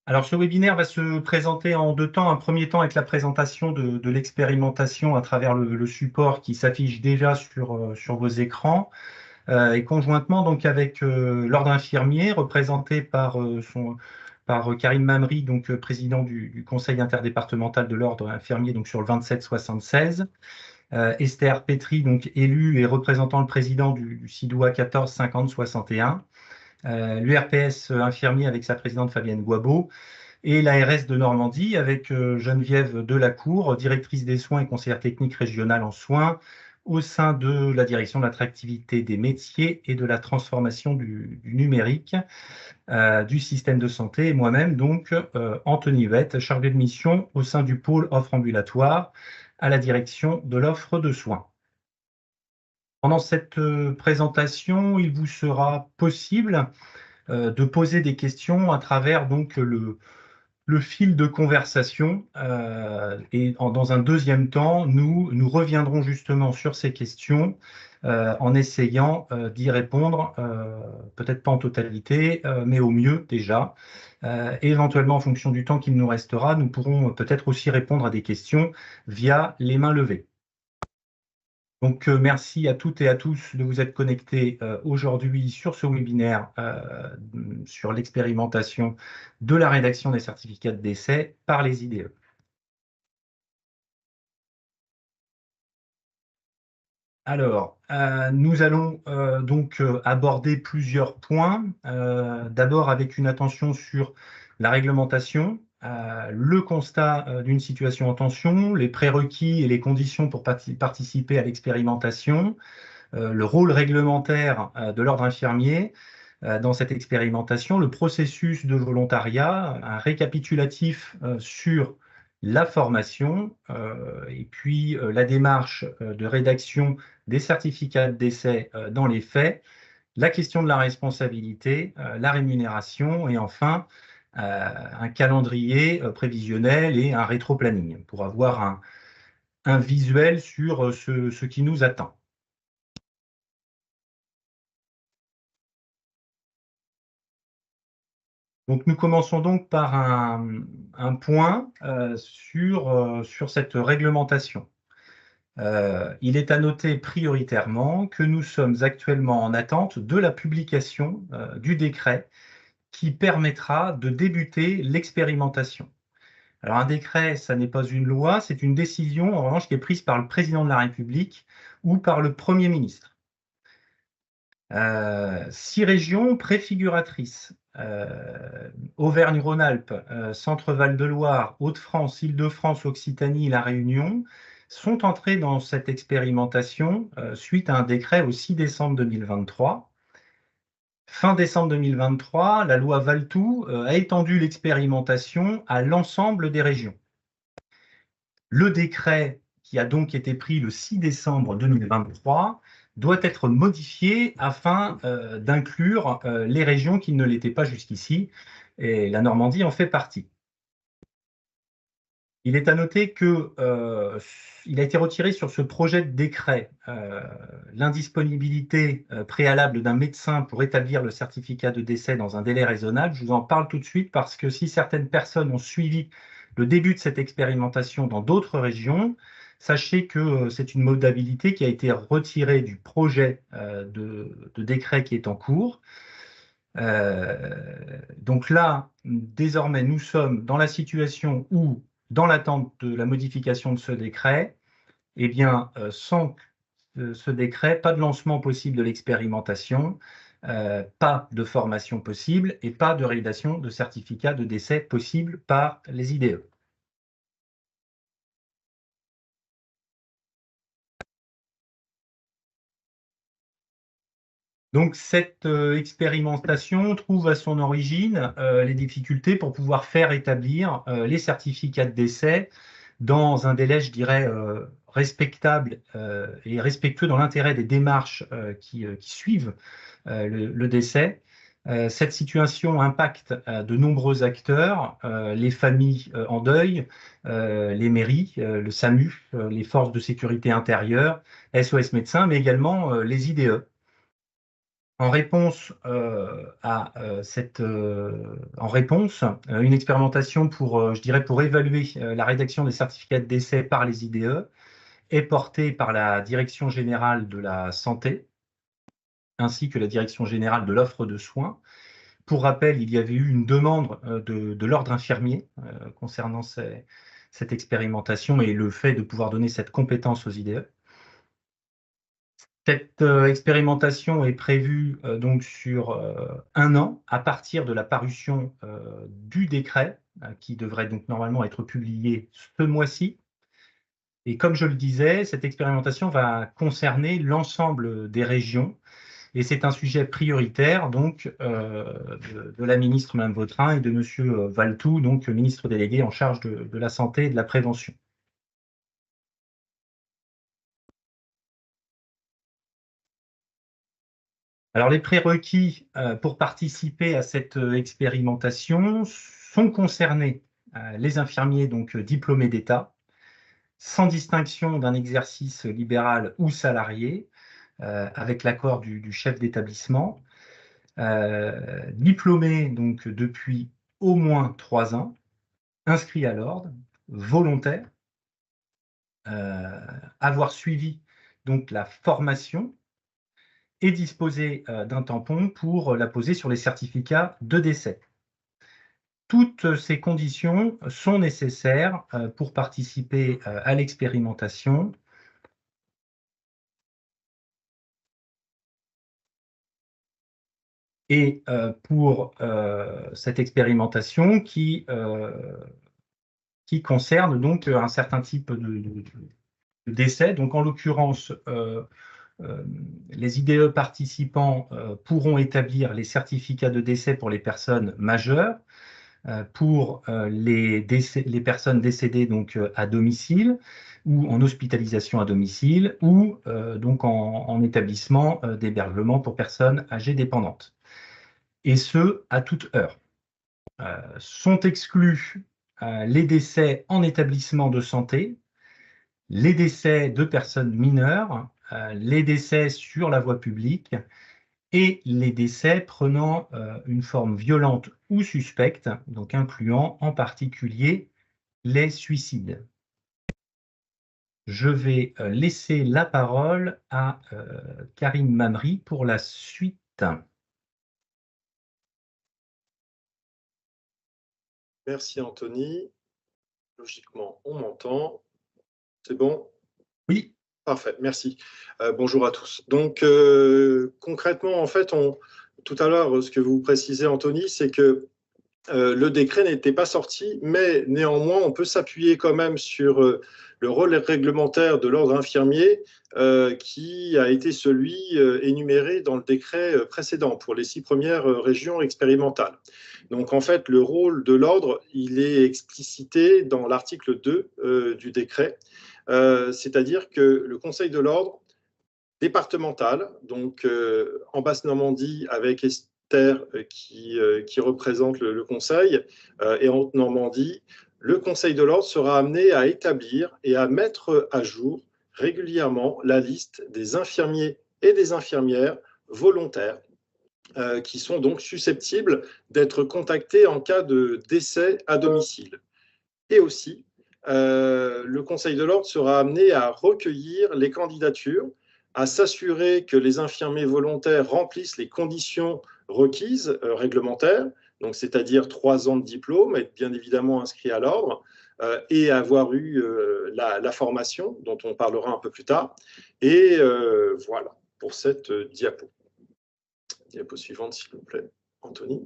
Alors, ce webinaire va se présenter en deux temps. Un premier temps avec la présentation de l'expérimentation à travers le support qui s'affiche déjà sur vos écrans, et conjointement donc avec l'ordre infirmier représenté par Karim Mamri, donc président du Conseil interdépartemental de l'ordre infirmier, donc sur le 2776. Esther Petri, donc élue et représentant le président du CIDOA 14 50 61. L'URPS infirmier avec sa présidente Fabienne Guabo, et l'ARS de Normandie avec Geneviève Delacour, directrice des soins et conseillère technique régionale en soins au sein de la direction de l'attractivité des métiers et de la transformation du numérique du système de santé, et moi-même donc Anthony Huette, chargé de mission au sein du pôle offre ambulatoire à la direction de l'offre de soins. Pendant cette présentation, il vous sera possible de poser des questions à travers donc le fil de conversation, dans un deuxième temps, nous reviendrons justement sur ces questions en essayant d'y répondre, peut-être pas en totalité, mais au mieux déjà. Et éventuellement, en fonction du temps qu'il nous restera, nous pourrons peut-être aussi répondre à des questions via les mains levées. Donc, merci à toutes et à tous de vous être connectés aujourd'hui sur ce webinaire sur l'expérimentation de la rédaction des certificats de décès par les IDE. Alors, nous allons donc aborder plusieurs points. D'abord avec une attention sur la réglementation, le constat d'une situation en tension, les prérequis et les conditions pour participer à l'expérimentation, le rôle réglementaire de l'ordre infirmier dans cette expérimentation, le processus de volontariat, un récapitulatif sur la formation, et puis la démarche de rédaction des certificats de décès dans les faits, la question de la responsabilité, la rémunération, et enfin un calendrier prévisionnel et un rétro-planning pour avoir un visuel sur ce qui nous attend. Donc, nous commençons donc par un point sur cette réglementation. Il est à noter prioritairement que nous sommes actuellement en attente de la publication du décret qui permettra de débuter l'expérimentation. Alors, un décret, ça n'est pas une loi, c'est une décision, en revanche, qui est prise par le président de la République ou par le Premier ministre. 6 régions préfiguratrices, Auvergne-Rhône-Alpes, Centre-Val de Loire, Hauts-de-France, Île-de-France, Occitanie, La Réunion, sont entrées dans cette expérimentation suite à un décret au 6 décembre 2023. Fin décembre 2023, la loi Valtou a étendu l'expérimentation à l'ensemble des régions. Le décret qui a donc été pris le 6 décembre 2023 doit être modifié afin d'inclure les régions qui ne l'étaient pas jusqu'ici, et la Normandie en fait partie. Il est à noter qu'il a été retiré sur ce projet de décret l'indisponibilité préalable d'un médecin pour établir le certificat de décès dans un délai raisonnable. Je vous en parle tout de suite parce que si certaines personnes ont suivi le début de cette expérimentation dans d'autres régions, sachez que c'est une modalité qui a été retirée du projet de décret qui est en cours. Donc là, désormais, nous sommes dans la situation où, dans l'attente de la modification de ce décret, eh bien, sans ce décret, pas de lancement possible de l'expérimentation, pas de formation possible et pas de rédaction de certificat de décès possible par les IDE. Donc cette expérimentation trouve à son origine les difficultés pour pouvoir faire établir les certificats de décès dans un délai, je dirais, respectable et respectueux dans l'intérêt des démarches qui suivent le décès. Cette situation impacte de nombreux acteurs, les familles en deuil, les mairies, le SAMU, les forces de sécurité intérieure, SOS médecins, mais également les IDE. En réponse une expérimentation pour, je dirais, pour évaluer la rédaction des certificats de décès par les IDE est portée par la Direction générale de la santé ainsi que la Direction générale de l'offre de soins. Pour rappel, il y avait eu une demande de l'ordre infirmier concernant cette expérimentation et le fait de pouvoir donner cette compétence aux IDE. Cette expérimentation est prévue donc sur 1 an à partir de la parution du décret qui devrait donc normalement être publié ce mois-ci. Et comme je le disais, cette expérimentation va concerner l'ensemble des régions et c'est un sujet prioritaire donc de la ministre Mme Vautrin et de M. Valtou, donc ministre délégué en charge de la santé et de la prévention. Alors, les prérequis pour participer à cette expérimentation sont concernés les infirmiers donc diplômés d'État, sans distinction d'un exercice libéral ou salarié, avec l'accord du chef d'établissement, diplômés donc depuis au moins 3 ans, inscrits à l'ordre, volontaires, avoir suivi donc la formation et disposer d'un tampon pour la poser sur les certificats de décès. Toutes ces conditions sont nécessaires pour participer à l'expérimentation. Et pour cette expérimentation qui concerne donc un certain type de décès. Donc en l'occurrence, les IDE participants pourront établir les certificats de décès pour les personnes majeures, pour les personnes décédées donc à domicile ou en hospitalisation à domicile ou donc en établissement d'hébergement pour personnes âgées dépendantes. Et ce, à toute heure. Sont exclus les décès en établissement de santé, les décès de personnes mineures, les décès sur la voie publique et les décès prenant une forme violente ou suspecte, donc incluant en particulier les suicides. Je vais laisser la parole à Karim Mamri pour la suite. Merci Anthony. Logiquement, on m'entend. C'est bon? Oui. Parfait, merci. Bonjour à tous. Donc, concrètement, en fait, tout à l'heure, ce que vous précisez, Anthony, c'est que le décret n'était pas sorti, mais néanmoins, on peut s'appuyer quand même sur le rôle réglementaire de l'ordre infirmier qui a été celui énuméré dans le décret précédent pour les 6 premières régions expérimentales. Donc, en fait, le rôle de l'ordre, il est explicité dans l'article 2 du décret, c'est-à-dire que le Conseil de l'ordre départemental, donc en Basse-Normandie avec Esther qui représente le Conseil, et en Haute-Normandie, le Conseil de l'ordre sera amené à établir et à mettre à jour régulièrement la liste des infirmiers et des infirmières volontaires qui sont donc susceptibles d'être contactés en cas de décès à domicile. Et aussi, le Conseil de l'ordre sera amené à recueillir les candidatures, à s'assurer que les infirmiers volontaires remplissent les conditions requises réglementaires, donc c'est-à-dire 3 ans de diplôme, être bien évidemment inscrit à l'ordre, et avoir eu la formation, dont on parlera un peu plus tard. Et voilà pour cette diapo. Diapo suivante, s'il vous plaît, Anthony.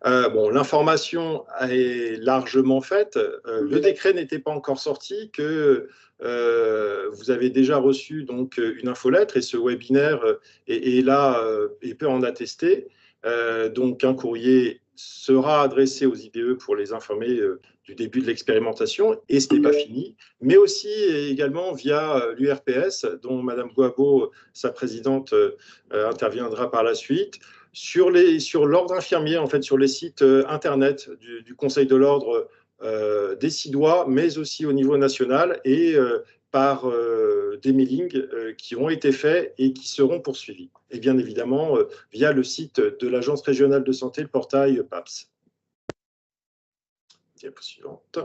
Bon, l'information est largement faite. Le décret n'était pas encore sorti, que vous avez déjà reçu donc une infolettre et ce webinaire est là et peut en attester. Donc un courrier sera adressé aux IDE pour les informer du début de l'expérimentation, et ce n'est pas fini, mais aussi également via l'URPS, dont Madame Guabo, sa présidente, interviendra par la suite. Sur l'ordre infirmier, en fait, sur les sites internet du Conseil de l'ordre décidois, mais aussi au niveau national, et par des mailings qui ont été faits et qui seront poursuivis. Et bien évidemment, via le site de l'Agence régionale de santé, le portail PAPS. Diapo suivante.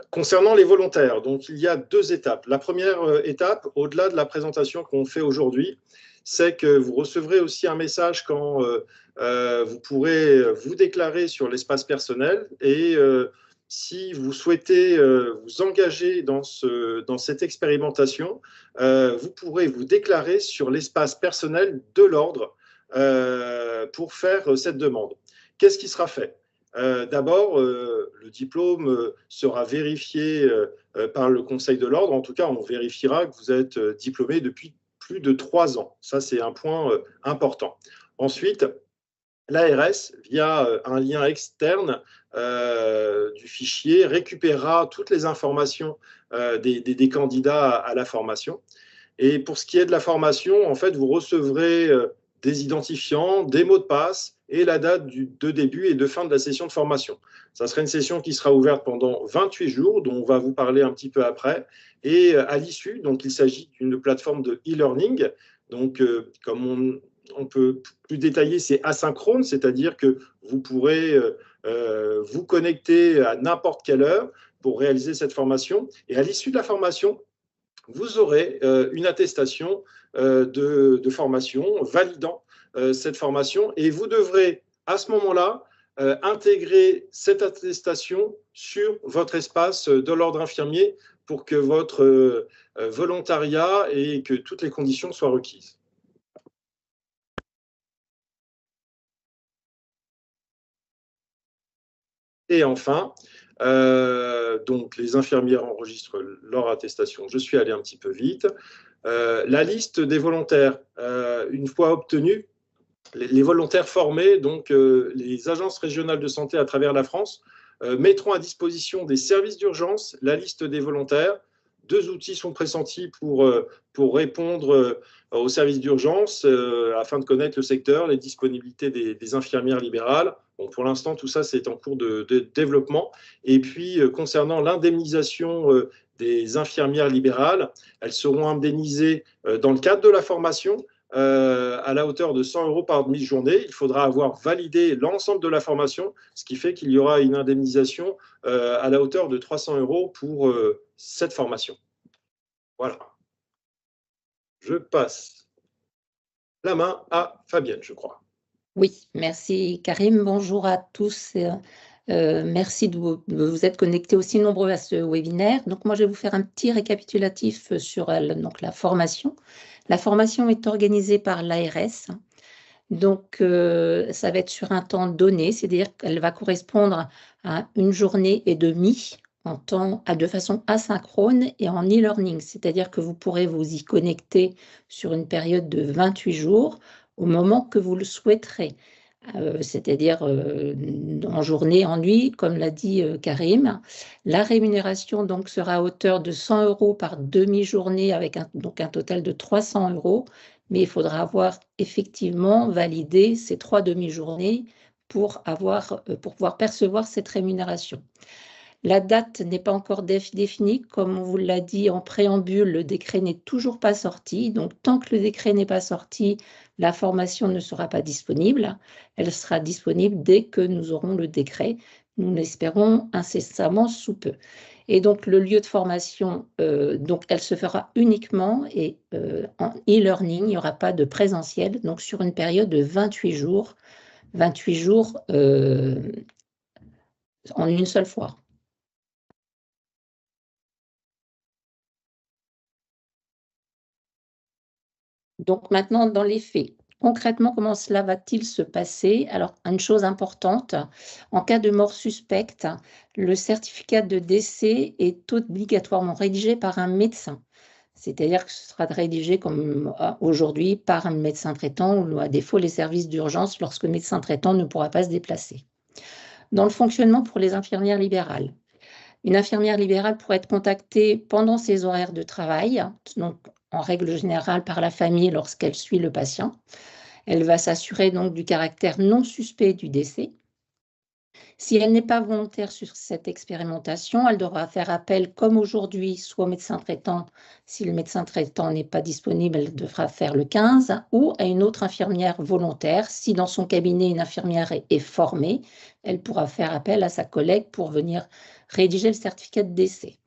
Concernant les volontaires, donc il y a 2 étapes. La première étape, au-delà de la présentation qu'on fait aujourd'hui, c'est que vous recevrez aussi un message quand vous pourrez vous déclarer sur l'espace personnel et si vous souhaitez vous engager dans cette expérimentation, vous pourrez vous déclarer sur l'espace personnel de l'ordre pour faire cette demande. Qu'est-ce qui sera fait ? D'abord, le diplôme sera vérifié par le Conseil de l'ordre. En tout cas, on vérifiera que vous êtes diplômé depuis plus de 3 ans. Ça, c'est un point important. Ensuite, l'ARS, via un lien externe du fichier, récupérera toutes les informations des candidats à la formation. Et pour ce qui est de la formation, en fait, vous recevrez des identifiants, des mots de passe et la date de début et de fin de la session de formation. Ça sera une session qui sera ouverte pendant 28 jours, dont on va vous parler un petit peu après. Et à l'issue, donc il s'agit d'une plateforme de e-learning. Donc, comme on peut plus détailler, c'est asynchrone, c'est-à-dire que vous pourrez vous connecter à n'importe quelle heure pour réaliser cette formation. Et à l'issue de la formation, vous aurez une attestation de formation validant cette formation et vous devrez à ce moment-là intégrer cette attestation sur votre espace de l'ordre infirmier pour que votre volontariat et que toutes les conditions soient requises. Et enfin, donc les infirmières enregistrent leur attestation. Je suis allé un petit peu vite. La liste des volontaires, une fois obtenue, les volontaires formés, donc les agences régionales de santé à travers la France, mettront à disposition des services d'urgence la liste des volontaires. 2 outils sont pressentis pour répondre aux services d'urgence afin de connaître le secteur, les disponibilités des infirmières libérales. Bon, pour l'instant, tout ça, c'est en cours de développement. Et puis, concernant l'indemnisation des infirmières libérales, elles seront indemnisées dans le cadre de la formation à la hauteur de 100 € par demi-journée. Il faudra avoir validé l'ensemble de la formation, ce qui fait qu'il y aura une indemnisation à la hauteur de 300 € pour cette formation. Voilà. Je passe la main à Fabienne, je crois. Oui, merci Karim. Bonjour à tous. Merci de vous être connectés aussi nombreux à ce webinaire. Donc moi, je vais vous faire un petit récapitulatif sur donc, la formation. La formation est organisée par l'ARS. Donc, ça va être sur un temps donné, c'est-à-dire qu'elle va correspondre à 1 journée et demie de façon asynchrone et en e-learning, c'est-à-dire que vous pourrez vous y connecter sur une période de 28 jours au moment que vous le souhaiterez, c'est-à-dire en journée, en nuit, comme l'a dit Karim. La rémunération donc sera à hauteur de 100 € par demi-journée avec donc un total de 300 €, mais il faudra avoir effectivement validé ces 3 demi-journées pour pouvoir percevoir cette rémunération. La date n'est pas encore définie. Comme on vous l'a dit en préambule, le décret n'est toujours pas sorti. Donc, tant que le décret n'est pas sorti, la formation ne sera pas disponible. Elle sera disponible dès que nous aurons le décret. Nous l'espérons incessamment sous peu. Et donc, le lieu de formation, donc, elle se fera uniquement en e-learning. Il n'y aura pas de présentiel, donc sur une période de 28 jours. 28 jours en une seule fois. Donc maintenant, dans les faits, concrètement, comment cela va-t-il se passer? Alors, une chose importante, en cas de mort suspecte, le certificat de décès est obligatoirement rédigé par un médecin. C'est-à-dire que ce sera rédigé comme aujourd'hui par un médecin traitant ou à défaut les services d'urgence lorsque le médecin traitant ne pourra pas se déplacer. Dans le fonctionnement pour les infirmières libérales, une infirmière libérale pourrait être contactée pendant ses horaires de travail, donc en règle générale par la famille lorsqu'elle suit le patient. Elle va s'assurer donc du caractère non suspect du décès. Si elle n'est pas volontaire sur cette expérimentation, elle devra faire appel, comme aujourd'hui, soit au médecin traitant. Si le médecin traitant n'est pas disponible, elle devra faire le 15, ou à une autre infirmière volontaire. Si dans son cabinet, une infirmière est formée, elle pourra faire appel à sa collègue pour venir rédiger le certificat de décès.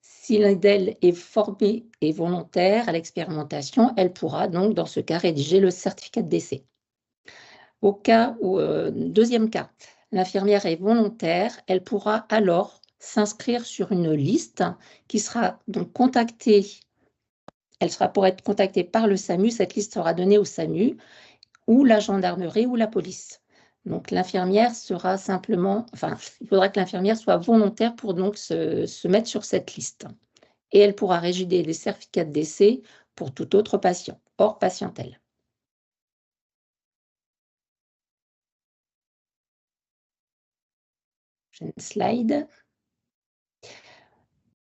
Si l'un d'elles est formé et volontaire à l'expérimentation, elle pourra donc, dans ce cas, rédiger le certificat de décès. Au cas où, deuxième cas, l'infirmière est volontaire, elle pourra alors s'inscrire sur une liste qui sera donc contactée. Elle sera pour être contactée par le SAMU. Cette liste sera donnée au SAMU ou la gendarmerie ou la police. Donc l'infirmière sera simplement, enfin, il faudra que l'infirmière soit volontaire pour donc se mettre sur cette liste. Et elle pourra rédiger les certificats de décès pour tout autre patient, hors patientèle. Prochaine slide.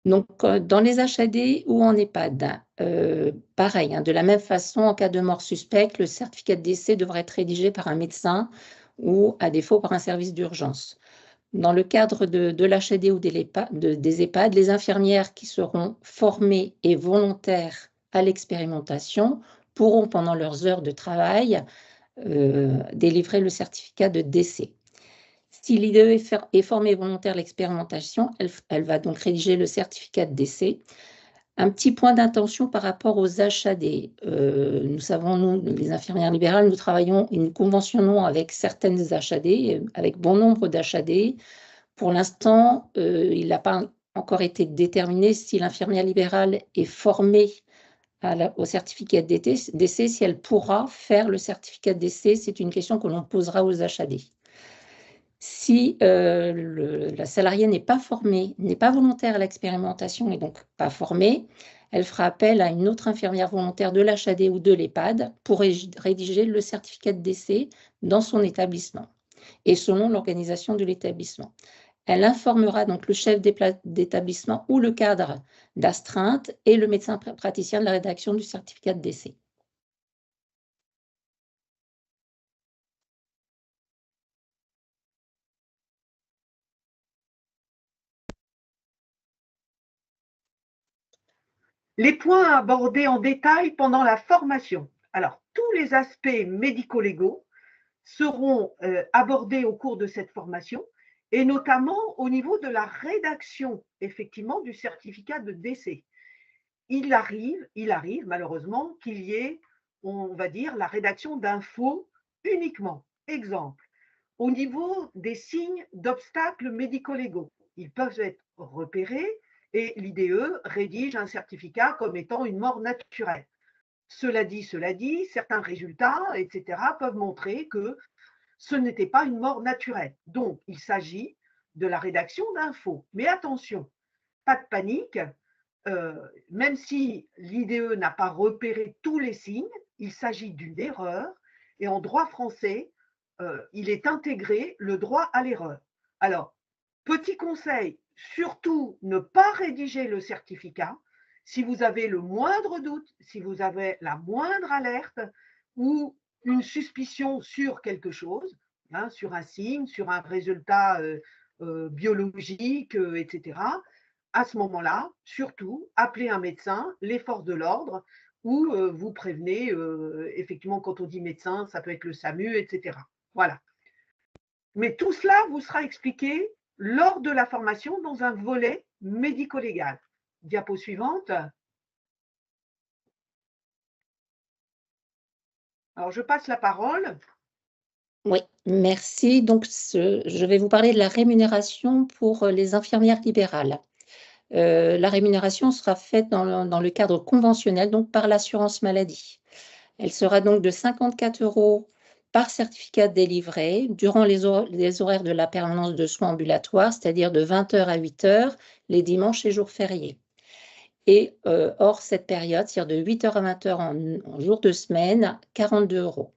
Donc, dans les HAD ou en EHPAD, pareil, de la même façon, en cas de mort suspecte, le certificat de décès devra être rédigé par un médecin ou, à défaut, par un service d'urgence. Dans le cadre de l'HAD ou des EHPAD, les infirmières qui seront formées et volontaires à l'expérimentation pourront, pendant leurs heures de travail, délivrer le certificat de décès. Si l'IDE est formée volontaire à l'expérimentation, elle va donc rédiger le certificat de décès. Un petit point d'intention par rapport aux HAD. Nous savons, nous, les infirmières libérales, nous conventionnons avec certaines HAD, avec bon nombre d'HAD. Pour l'instant, il n'a pas encore été déterminé si l'infirmière libérale est formée au certificat de décès, si elle pourra faire le certificat de décès. C'est une question que l'on posera aux HAD. Si la salariée n'est pas formée, n'est pas volontaire à l'expérimentation et donc pas formée, elle fera appel à une autre infirmière volontaire de l'HAD ou de l'EHPAD pour rédiger le certificat de décès dans son établissement et selon l'organisation de l'établissement. Elle informera donc le chef d'établissement ou le cadre d'astreinte et le médecin praticien de la rédaction du certificat de décès. Les points abordés en détail pendant la formation. Alors, tous les aspects médico-légaux seront abordés au cours de cette formation et notamment au niveau de la rédaction, effectivement, du certificat de décès. Il arrive malheureusement qu'il y ait, on va dire, la rédaction d'un faux uniquement. Exemple, au niveau des signes d'obstacles médico-légaux, ils peuvent être repérés et l'IDE rédige un certificat comme étant une mort naturelle. Cela dit, certains résultats, etc., peuvent montrer que ce n'était pas une mort naturelle. Donc, il s'agit de la rédaction d'un faux. Mais attention, pas de panique, même si l'IDE n'a pas repéré tous les signes, il s'agit d'une erreur et en droit français, il est intégré le droit à l'erreur. Alors, petit conseil, surtout ne pas rédiger le certificat si vous avez le moindre doute, si vous avez la moindre alerte ou une suspicion sur quelque chose, sur un signe, sur un résultat biologique, etc. À ce moment-là, surtout, appelez un médecin, les forces de l'ordre, ou vous prévenez, effectivement, quand on dit médecin, ça peut être le SAMU, etc. Voilà. Mais tout cela vous sera expliqué lors de la formation dans un volet médico-légal. Diapo suivante. Alors, je passe la parole. Oui, merci. Donc, je vais vous parler de la rémunération pour les infirmières libérales. La rémunération sera faite dans le cadre conventionnel, donc par l'assurance maladie. Elle sera donc de 54 € par certificat délivré durant les horaires de la permanence de soins ambulatoires, c'est-à-dire de 20h à 8h, les dimanches et jours fériés. Et hors cette période, c'est-à-dire de 8h à 20h en jour de semaine, 42 €.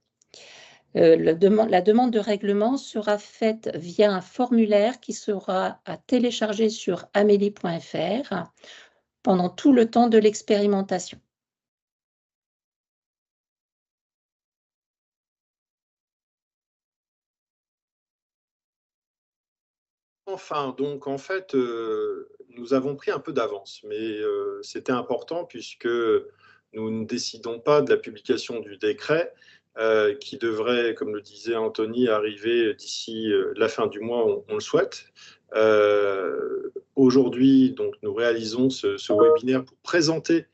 La demande de règlement sera faite via un formulaire qui sera à télécharger sur amélie.fr pendant tout le temps de l'expérimentation. Enfin, donc en fait, nous avons pris un peu d'avance, mais c'était important puisque nous ne décidons pas de la publication du décret qui devrait, comme le disait Anthony, arriver d'ici la fin du mois, on le souhaite. Aujourd'hui, donc, nous réalisons ce webinaire pour présenter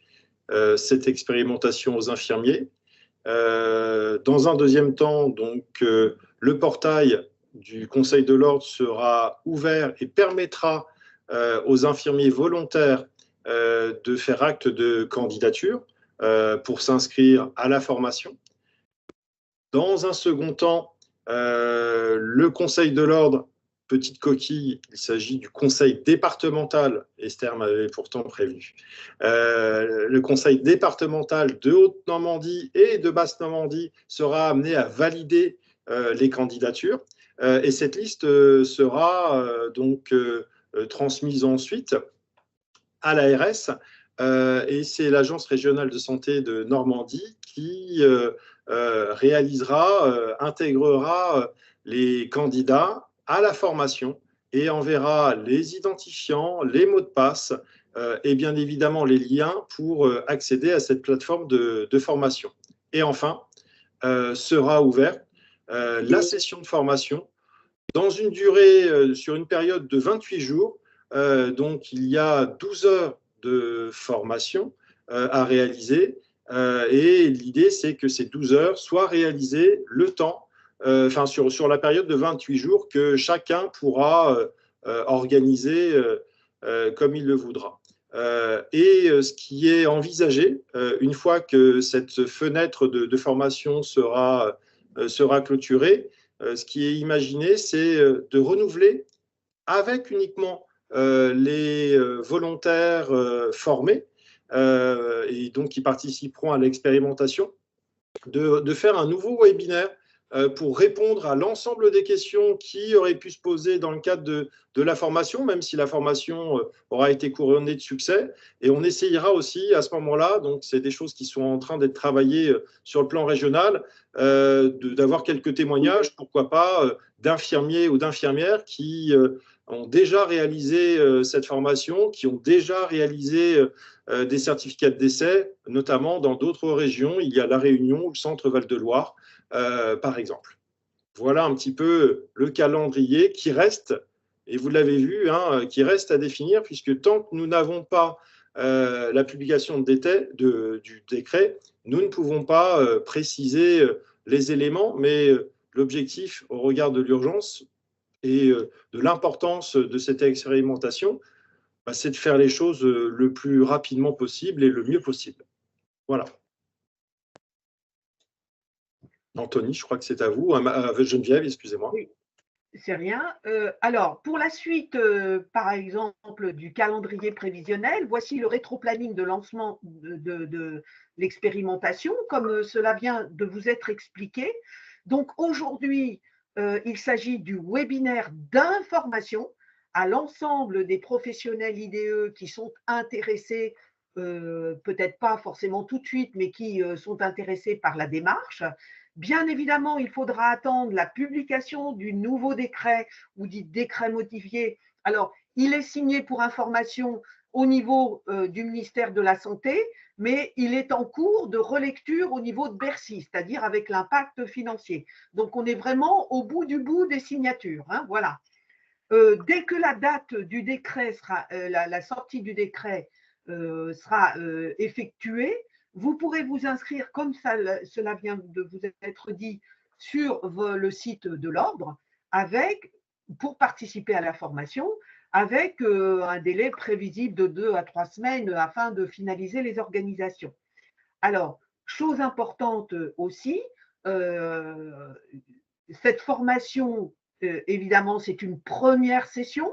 cette expérimentation aux infirmiers. Dans un deuxième temps, donc, le portail du Conseil de l'Ordre sera ouvert et permettra aux infirmiers volontaires de faire acte de candidature pour s'inscrire à la formation. Dans un second temps, le Conseil de l'Ordre, petite coquille, il s'agit du Conseil départemental, Esther m'avait pourtant prévenu, le Conseil départemental de Haute-Normandie et de Basse-Normandie sera amené à valider les candidatures et cette liste sera donc transmise ensuite à l'ARS et c'est l'Agence régionale de santé de Normandie qui réalisera, intégrera les candidats à la formation et enverra les identifiants, les mots de passe et bien évidemment les liens pour accéder à cette plateforme de formation. Et enfin, sera ouverte la session de formation dans une durée, sur une période de 28 jours. Donc, il y a 12 heures de formation à réaliser. Et l'idée, c'est que ces 12 heures soient réalisées le temps, sur la période de 28 jours que chacun pourra organiser comme il le voudra. Et ce qui est envisagé, une fois que cette fenêtre de formation sera clôturée, ce qui est imaginé, c'est de renouveler avec uniquement les volontaires formés et donc qui participeront à l'expérimentation, de faire un nouveau webinaire pour répondre à l'ensemble des questions qui auraient pu se poser dans le cadre de la formation, même si la formation aura été couronnée de succès. Et on essayera aussi à ce moment-là, donc c'est des choses qui sont en train d'être travaillées sur le plan régional, d'avoir quelques témoignages, pourquoi pas, d'infirmiers ou d'infirmières qui ont déjà réalisé cette formation, qui ont déjà réalisé des certificats de décès, notamment dans d'autres régions. Il y a La Réunion ou le centre Val-de-Loire, par exemple. Voilà un petit peu le calendrier qui reste, et vous l'avez vu, hein, qui reste à définir, puisque tant que nous n'avons pas la publication du décret, nous ne pouvons pas préciser les éléments, mais l'objectif au regard de l'urgence et de l'importance de cette expérimentation, c'est de faire les choses le plus rapidement possible et le mieux possible. Voilà. Anthony, je crois que c'est à vous. Geneviève, excusez-moi. Oui, c'est rien. Alors, pour la suite, par exemple, du calendrier prévisionnel, voici le rétro-planning de lancement de l'expérimentation, comme cela vient de vous être expliqué. Donc, aujourd'hui, il s'agit du webinaire d'information à l'ensemble des professionnels IDE qui sont intéressés, peut-être pas forcément tout de suite, mais qui sont intéressés par la démarche. Bien évidemment, il faudra attendre la publication du nouveau décret ou du décret modifié. Alors, il est signé pour information au niveau du ministère de la Santé, mais il est en cours de relecture au niveau de Bercy, c'est-à-dire avec l'impact financier. Donc, on est vraiment au bout du bout des signatures. Hein, voilà. Dès que la date du décret sera, la sortie du décret sera effectuée, vous pourrez vous inscrire, comme cela vient de vous être dit, sur le site de l'Ordre, pour participer à la formation, avec un délai prévisible de 2 à 3 semaines afin de finaliser les organisations. Alors, chose importante aussi, cette formation, évidemment, c'est une première session.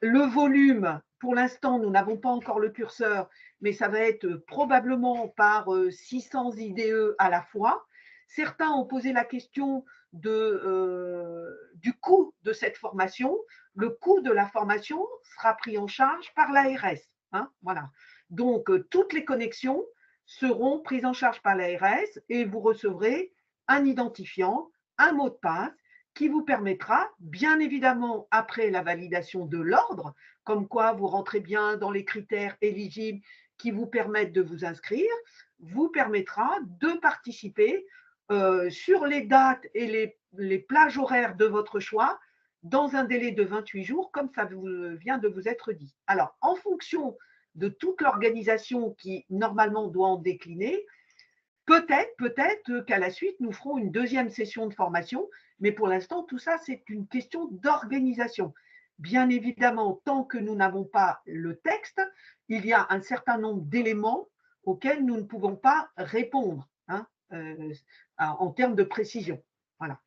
Le volume, pour l'instant, nous n'avons pas encore le curseur, mais ça va être probablement par 600 IDE à la fois. Certains ont posé la question du coût de cette formation. Le coût de la formation sera pris en charge par l'ARS. Hein, voilà. Donc, toutes les connexions seront prises en charge par l'ARS et vous recevrez un identifiant, un mot de passe qui vous permettra, bien évidemment, après la validation de l'ordre, comme quoi vous rentrez bien dans les critères éligibles qui vous permettent de vous inscrire, vous permettra de participer sur les dates et les plages horaires de votre choix dans un délai de 28 jours, comme ça vient de vous être dit. Alors, en fonction de toute l'organisation qui, normalement, doit en décliner, peut-être qu'à la suite, nous ferons une deuxième session de formation, mais pour l'instant, tout ça, c'est une question d'organisation. Bien évidemment, tant que nous n'avons pas le texte, il y a un certain nombre d'éléments auxquels nous ne pouvons pas répondre en termes de précision. Voilà.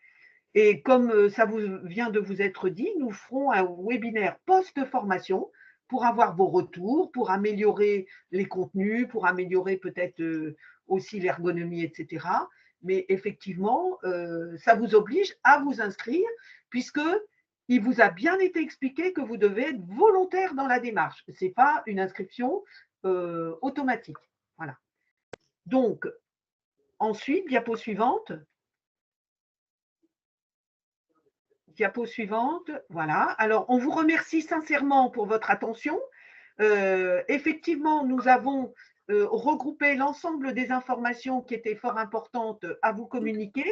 Et comme ça vient de vous être dit, nous ferons un webinaire post-formation pour avoir vos retours, pour améliorer les contenus, pour améliorer peut-être aussi l'ergonomie, etc. Mais effectivement, ça vous oblige à vous inscrire puisqu'il vous a bien été expliqué que vous devez être volontaire dans la démarche. Ce n'est pas une inscription automatique. Voilà. Donc, ensuite, diapo suivante. Diapo suivante, voilà. Alors, on vous remercie sincèrement pour votre attention. Effectivement, nous avons regroupé l'ensemble des informations qui étaient fort importantes à vous communiquer.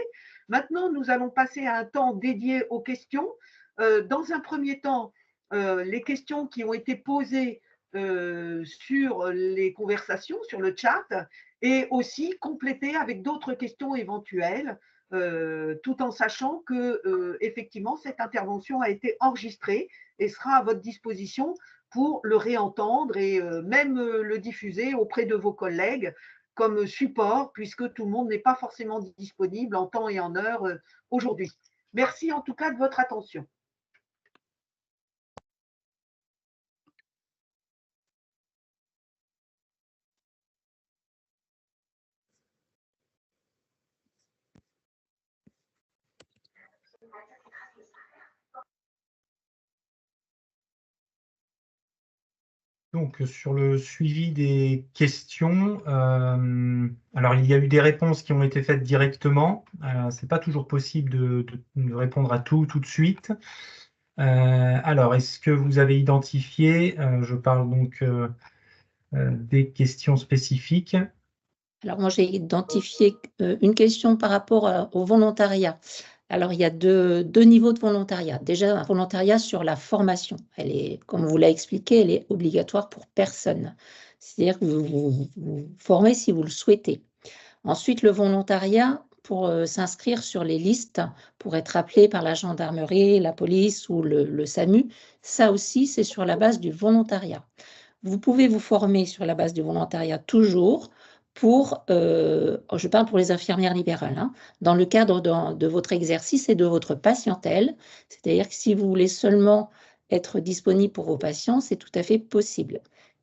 Maintenant, nous allons passer à un temps dédié aux questions. Dans un premier temps, les questions qui ont été posées sur les conversations, sur le chat, et aussi complétées avec d'autres questions éventuelles. Tout en sachant que effectivement cette intervention a été enregistrée et sera à votre disposition pour le réentendre et même le diffuser auprès de vos collègues comme support, puisque tout le monde n'est pas forcément disponible en temps et en heure aujourd'hui. Merci en tout cas de votre attention. Donc, sur le suivi des questions, alors il y a eu des réponses qui ont été faites directement. Ce n'est pas toujours possible de répondre à tout de suite. Alors, est-ce que vous avez identifié, je parle donc des questions spécifiques. Alors, moi, j'ai identifié une question par rapport au volontariat. Alors, il y a deux niveaux de volontariat. Déjà, un volontariat sur la formation. Elle est, comme vous l'avez expliqué, elle est obligatoire pour personne. C'est-à-dire que vous vous formez si vous le souhaitez. Ensuite, le volontariat pour s'inscrire sur les listes, pour être appelé par la gendarmerie, la police ou le SAMU, ça aussi, c'est sur la base du volontariat. Vous pouvez vous former sur la base du volontariat toujours pour, je parle pour les infirmières libérales, hein, dans le cadre de votre exercice et de votre patientèle. C'est-à-dire que si vous voulez seulement être disponible pour vos patients, c'est tout à fait possible.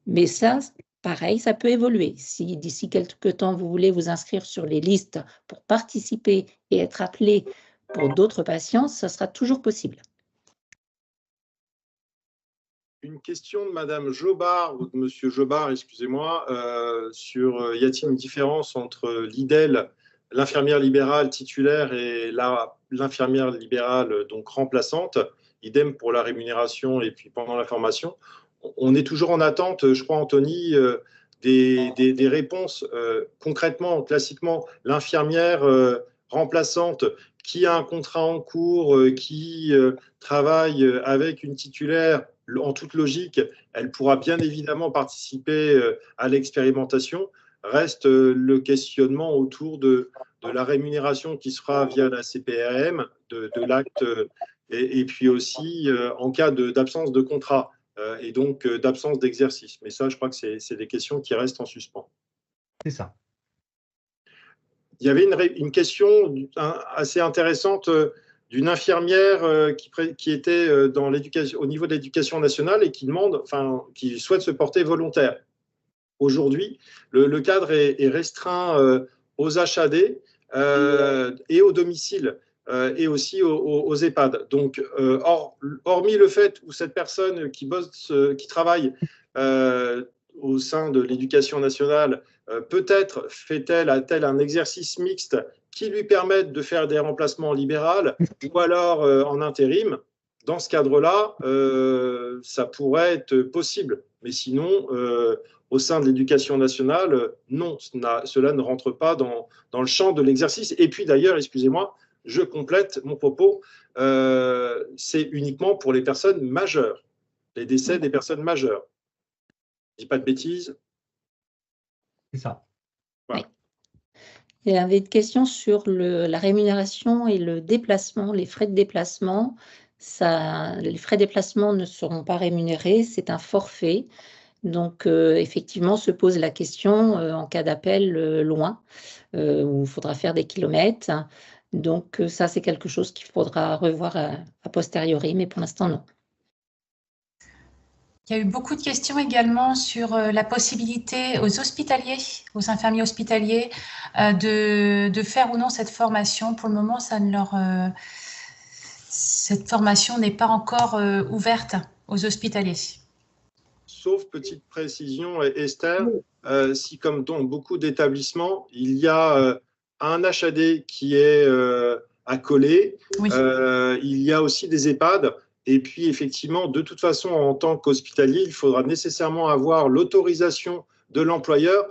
Mais ça, pareil, ça peut évoluer. Si d'ici quelques temps, vous voulez vous inscrire sur les listes pour participer et être appelé pour d'autres patients, ça sera toujours possible. Une question de Madame Jobard, ou de Monsieur Jobard, excusez-moi, sur y a-t-il une différence entre l'IDEL, l'infirmière libérale titulaire, et l'infirmière libérale donc remplaçante, idem pour la rémunération et puis pendant la formation. On est toujours en attente, je crois, Anthony, des réponses. Concrètement, classiquement, l'infirmière remplaçante qui a un contrat en cours, qui travaille avec une titulaire, en toute logique, elle pourra bien évidemment participer à l'expérimentation. Reste le questionnement autour de la rémunération qui sera via la CPRM, de l'acte, et puis aussi en cas d'absence de contrat et donc d'absence d'exercice. Mais ça, je crois que c'est des questions qui restent en suspens. C'est ça. Il y avait une question assez intéressante d'une infirmière qui était au niveau de l'éducation nationale et qui souhaite se porter volontaire. Aujourd'hui, le cadre est restreint aux HAD et au domicile et aussi aux EHPAD. Donc, hormis le fait où cette personne qui travaille au sein de l'éducation nationale, peut-être a-t-elle un exercice mixte qui lui permettent de faire des remplacements en libéral ou alors en intérim. Dans ce cadre-là, ça pourrait être possible. Mais sinon, au sein de l'éducation nationale, non, cela ne rentre pas dans le champ de l'exercice. Et puis d'ailleurs, excusez-moi, je complète mon propos, c'est uniquement pour les personnes majeures, les décès des personnes majeures. Je ne dis pas de bêtises. C'est ça. Voilà. Il y avait une question sur la rémunération et le déplacement, les frais de déplacement. Les frais de déplacement ne seront pas rémunérés, c'est un forfait. Donc, effectivement, se pose la question en cas d'appel loin, où il faudra faire des kilomètres. Donc, ça, c'est quelque chose qu'il faudra revoir a posteriori, mais pour l'instant, non. Il y a eu beaucoup de questions également sur la possibilité aux hospitaliers, aux infirmiers hospitaliers, de faire ou non cette formation. Pour le moment, cette formation n'est pas encore ouverte aux hospitaliers. Sauf petite précision, Esther, si comme dans beaucoup d'établissements, il y a un HAD qui est accolé, oui. Il y a aussi des EHPAD. Et puis, effectivement, de toute façon, en tant qu'hospitalier, il faudra nécessairement avoir l'autorisation de l'employeur.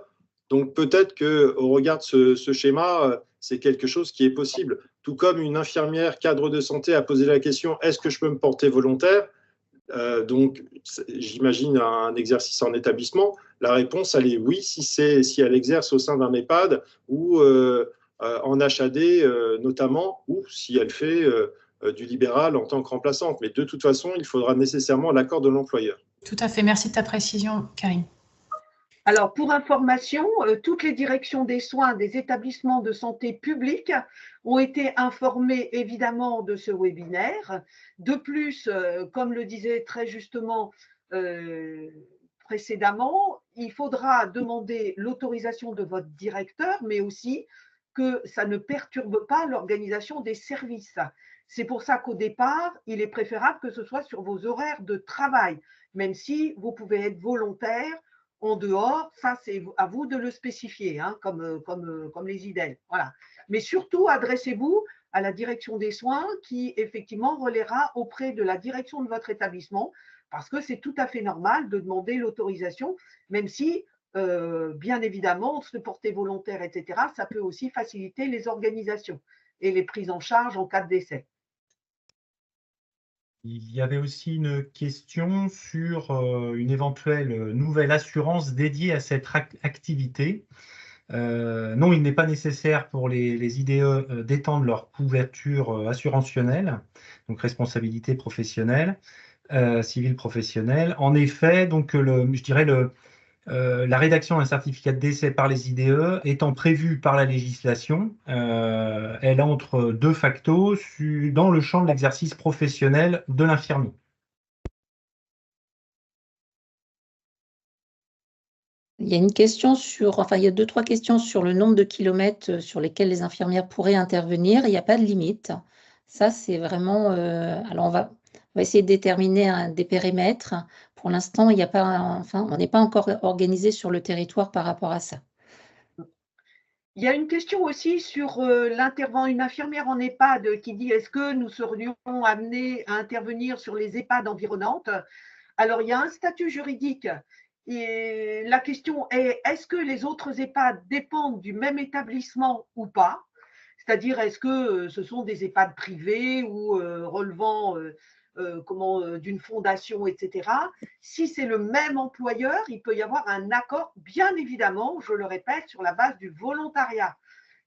Donc, peut-être qu'au regard de ce schéma, c'est quelque chose qui est possible. Tout comme une infirmière cadre de santé a posé la question, est-ce que je peux me porter volontaire ? Donc, j'imagine un exercice en établissement. La réponse, elle est oui, si elle exerce au sein d'un EHPAD ou en HAD notamment, ou si elle fait du libéral en tant que remplaçante. Mais de toute façon, il faudra nécessairement l'accord de l'employeur. Tout à fait. Merci de ta précision, Karine. Alors, pour information, toutes les directions des soins des établissements de santé publics ont été informées évidemment de ce webinaire. De plus, comme le disait très justement précédemment, il faudra demander l'autorisation de votre directeur, mais aussi que ça ne perturbe pas l'organisation des services. C'est pour ça qu'au départ, il est préférable que ce soit sur vos horaires de travail, même si vous pouvez être volontaire en dehors, ça c'est à vous de le spécifier, hein, comme les IDEL. Voilà. Mais surtout, adressez-vous à la direction des soins qui effectivement relaiera auprès de la direction de votre établissement, parce que c'est tout à fait normal de demander l'autorisation, même si, bien évidemment, se porter volontaire, etc., ça peut aussi faciliter les organisations et les prises en charge en cas de décès. Il y avait aussi une question sur une éventuelle nouvelle assurance dédiée à cette activité. Non, il n'est pas nécessaire pour les IDE d'étendre leur couverture assurantionnelle, donc responsabilité professionnelle, civile professionnelle. En effet, donc je dirais la rédaction d'un certificat de décès par les IDE étant prévue par la législation, elle entre de facto dans le champ de l'exercice professionnel de l'infirmier. Il y a une question il y a 2-3 questions sur le nombre de kilomètres sur lesquels les infirmières pourraient intervenir. Il n'y a pas de limite. Ça, c'est vraiment. Alors, on va essayer de déterminer des périmètres. Pour l'instant, il n'y a pas. On n'est pas encore organisé sur le territoire par rapport à ça. Il y a une question aussi sur une infirmière en EHPAD qui dit est-ce que nous serions amenés à intervenir sur les EHPAD environnantes? Alors, il y a un statut juridique. Et la question est, est-ce que les autres EHPAD dépendent du même établissement ou pas? C'est-à-dire, est-ce que ce sont des EHPAD privés ou relevant d'une fondation, etc. Si c'est le même employeur, il peut y avoir un accord, bien évidemment, je le répète, sur la base du volontariat.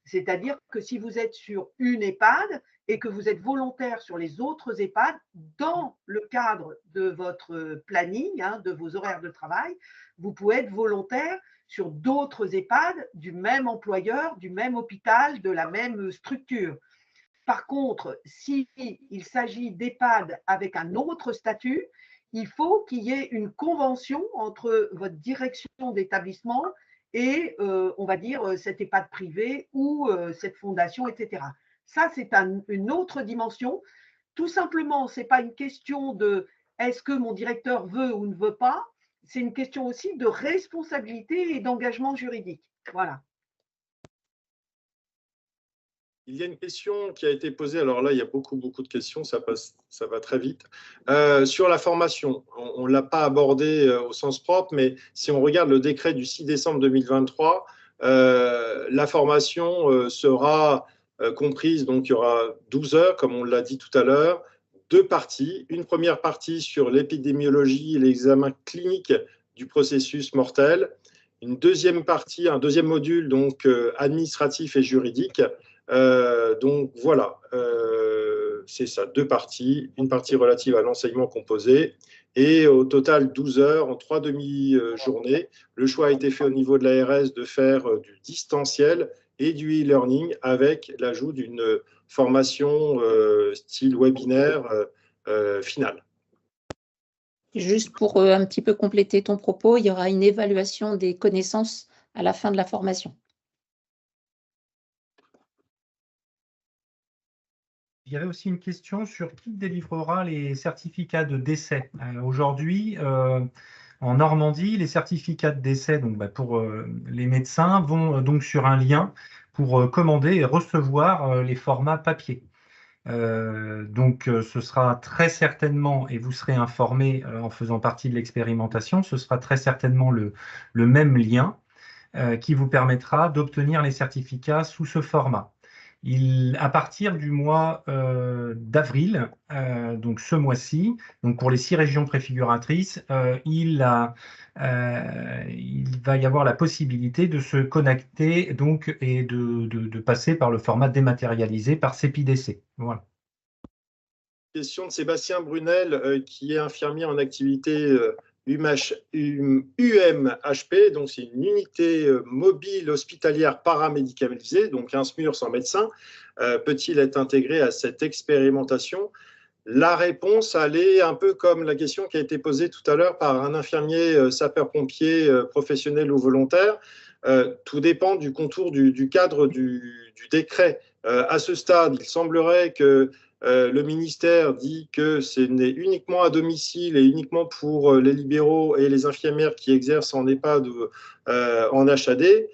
C'est-à-dire que si vous êtes sur une EHPAD et que vous êtes volontaire sur les autres EHPAD, dans le cadre de votre planning, hein, de vos horaires de travail, vous pouvez être volontaire sur d'autres EHPAD du même employeur, du même hôpital, de la même structure. Par contre, s'il s'agit d'EHPAD avec un autre statut, il faut qu'il y ait une convention entre votre direction d'établissement et, on va dire, cette EHPAD privée ou cette fondation, etc. Ça, c'est une autre dimension. Tout simplement, ce n'est pas une question de est-ce que mon directeur veut ou ne veut pas, c'est une question aussi de responsabilité et d'engagement juridique. Voilà. Il y a une question qui a été posée, alors là, il y a beaucoup de questions, ça va très vite. Sur la formation, on ne l'a pas abordé au sens propre, mais si on regarde le décret du 6 décembre 2023, la formation sera comprise, donc il y aura 12 heures, comme on l'a dit tout à l'heure, 2 parties. Une première partie sur l'épidémiologie et l'examen clinique du processus mortel. Une deuxième partie, un deuxième module, donc administratif et juridique. Donc voilà, c'est ça, 2 parties, une partie relative à l'enseignement composé et au total 12 heures en 3 demi-journées. Le choix a été fait au niveau de l'ARS de faire du distanciel et du e-learning avec l'ajout d'une formation style webinaire finale. Juste pour un petit peu compléter ton propos, il y aura une évaluation des connaissances à la fin de la formation. Il y avait aussi une question sur qui délivrera les certificats de décès. Aujourd'hui, en Normandie, les certificats de décès pour les médecins vont donc sur un lien pour commander et recevoir les formats papier. Ce sera très certainement, et vous serez informé en faisant partie de l'expérimentation, ce sera très certainement le même lien qui vous permettra d'obtenir les certificats sous ce format. À partir du mois d'avril, donc ce mois-ci, donc pour les 6 régions préfiguratrices, il va y avoir la possibilité de se connecter donc, et de passer par le format dématérialisé par CEPIDC. Voilà. Question de Sébastien Brunel, qui est infirmier en activité UMHP, donc c'est une unité mobile hospitalière paramédicalisée, donc un SMUR sans médecin. Peut-il être intégré à cette expérimentation? La réponse, elle est un peu comme la question qui a été posée tout à l'heure par un infirmier sapeur-pompier professionnel ou volontaire. Tout dépend du contour du cadre du décret. À ce stade, il semblerait que le ministère dit que ce n'est uniquement à domicile et uniquement pour les libéraux et les infirmières qui exercent en EHPAD ou en HAD.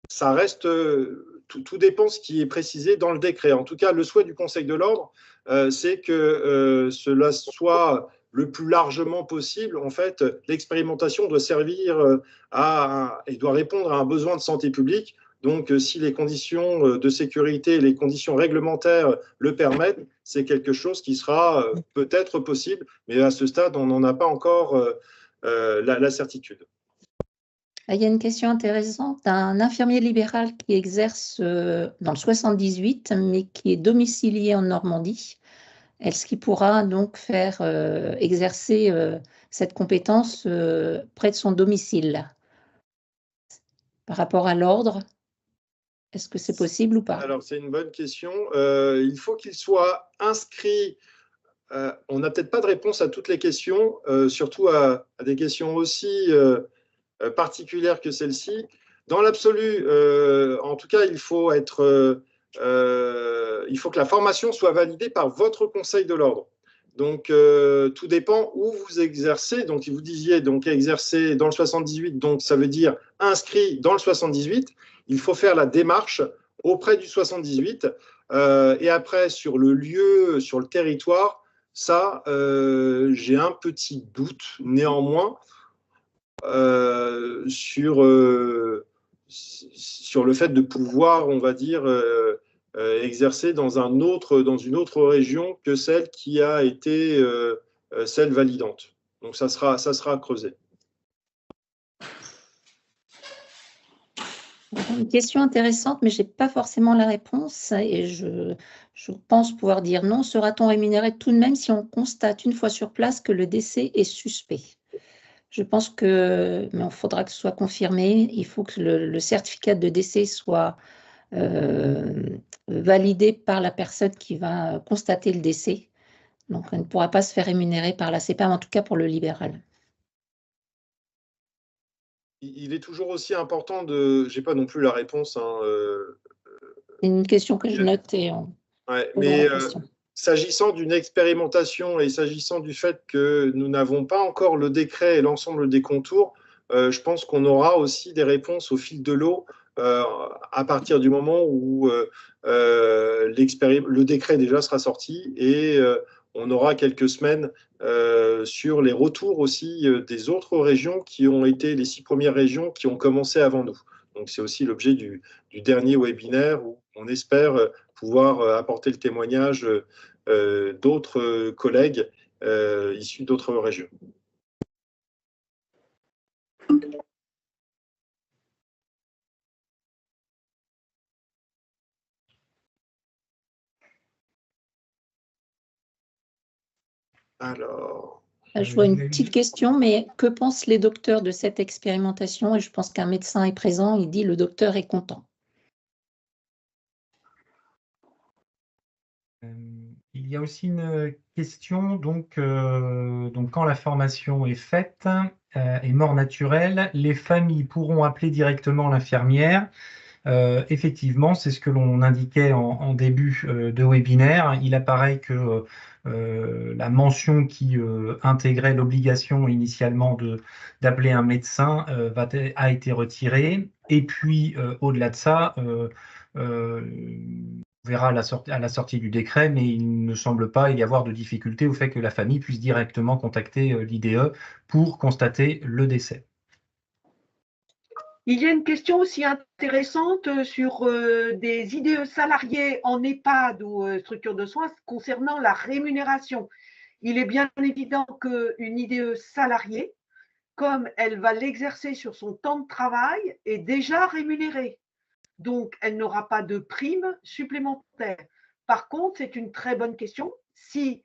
Ça reste, tout dépend de ce qui est précisé dans le décret. En tout cas, le souhait du Conseil de l'Ordre, c'est que cela soit le plus largement possible. En fait, l'expérimentation doit servir et doit répondre à un besoin de santé publique. Donc, si les conditions de sécurité, les conditions réglementaires le permettent, c'est quelque chose qui sera peut-être possible, mais à ce stade, on n'en a pas encore la certitude. Il y a une question intéressante d'un infirmier libéral qui exerce dans le 78, mais qui est domicilié en Normandie. Est-ce qu'il pourra donc faire exercer cette compétence près de son domicile? Par rapport à l'ordre, est-ce que c'est possible ou pas? Alors, c'est une bonne question. Il faut qu'il soit inscrit. On n'a peut-être pas de réponse à toutes les questions, surtout à des questions aussi particulières que celle-ci. Dans l'absolu, en tout cas, il faut que la formation soit validée par votre Conseil de l'Ordre. Donc, tout dépend où vous exercez. Donc, vous disiez donc exercer dans le 78, donc ça veut dire inscrit dans le 78. Il faut faire la démarche auprès du 78. Et après, sur le lieu, sur le territoire, ça, j'ai un petit doute néanmoins sur le fait de pouvoir, on va dire, exercer dans une autre région que celle qui a été celle validante. Donc, ça sera à creuser. Une question intéressante, mais je n'ai pas forcément la réponse et je pense pouvoir dire non. Sera-t-on rémunéré tout de même si on constate une fois sur place que le décès est suspect? Je pense que, mais il faudra que ce soit confirmé. Il faut que le certificat de décès soit validé par la personne qui va constater le décès. Donc, elle ne pourra pas se faire rémunérer par la CEPAM, en tout cas pour le libéral. Il est toujours aussi important de... Je n'ai pas non plus la réponse. C'est une question que je notais. Ouais, mais s'agissant d'une expérimentation et s'agissant du fait que nous n'avons pas encore le décret et l'ensemble des contours, je pense qu'on aura aussi des réponses au fil de l'eau à partir du moment où le décret déjà sera sorti et on aura quelques semaines sur les retours aussi des autres régions qui ont été les 6 premières régions qui ont commencé avant nous. Donc, c'est aussi l'objet du dernier webinaire où on espère pouvoir apporter le témoignage d'autres collègues issus d'autres régions. Alors, je vois une petite question, mais que pensent les docteurs de cette expérimentation? Et je pense qu'un médecin est présent, il dit le docteur est content. Il y a aussi une question, donc quand la formation est faite et mort naturelle, les familles pourront appeler directement l'infirmière. Effectivement, c'est ce que l'on indiquait en début de webinaire. Il apparaît que la mention qui intégrait l'obligation initialement d'appeler un médecin a été retirée. Et puis, au-delà de ça, on verra à la sortie du décret, mais il ne semble pas y avoir de difficulté au fait que la famille puisse directement contacter l'IDE pour constater le décès. Il y a une question aussi intéressante sur des IDE salariés en EHPAD ou structure de soins concernant la rémunération. Il est bien évident qu'une IDE salariée, comme elle va l'exercer sur son temps de travail, est déjà rémunérée. Donc, elle n'aura pas de prime supplémentaire. Par contre, c'est une très bonne question. Si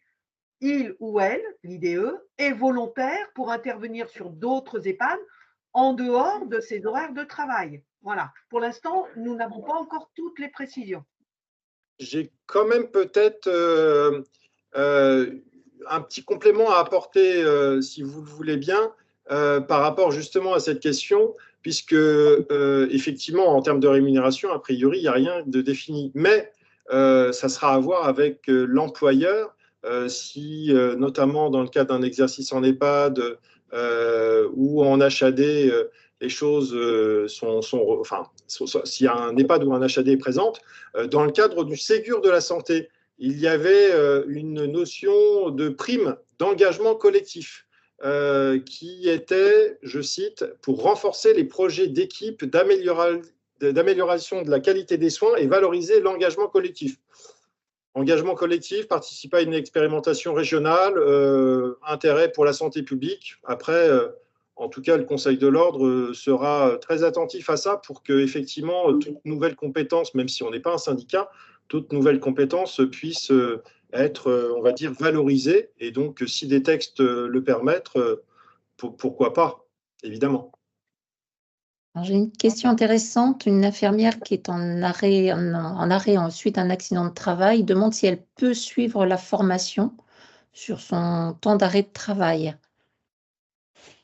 il ou elle, l'IDE, est volontaire pour intervenir sur d'autres EHPAD en dehors de ses horaires de travail. Voilà. Pour l'instant, nous n'avons pas encore toutes les précisions. J'ai quand même peut-être un petit complément à apporter, si vous le voulez bien, par rapport justement à cette question, puisque effectivement, en termes de rémunération, a priori, il n'y a rien de défini. Mais ça sera à voir avec l'employeur, si notamment dans le cadre d'un exercice en EHPAD ou en HAD, les choses enfin, s'il y a un EHPAD ou un HAD est présente, dans le cadre du Ségur de la santé, il y avait une notion de prime d'engagement collectif qui était, je cite, pour renforcer les projets d'équipe d'amélioration de la qualité des soins et valoriser l'engagement collectif. Engagement collectif, participer à une expérimentation régionale, intérêt pour la santé publique. Après, en tout cas, le Conseil de l'Ordre sera très attentif à ça pour que, effectivement, toute nouvelle compétence, même si on n'est pas un syndicat, toute nouvelle compétence puisse être, on va dire, valorisée. Et donc, si des textes le permettent, pourquoi pas, évidemment. J'ai une question intéressante. Une infirmière qui est en arrêt suite à un accident de travail demande si elle peut suivre la formation sur son temps d'arrêt de travail.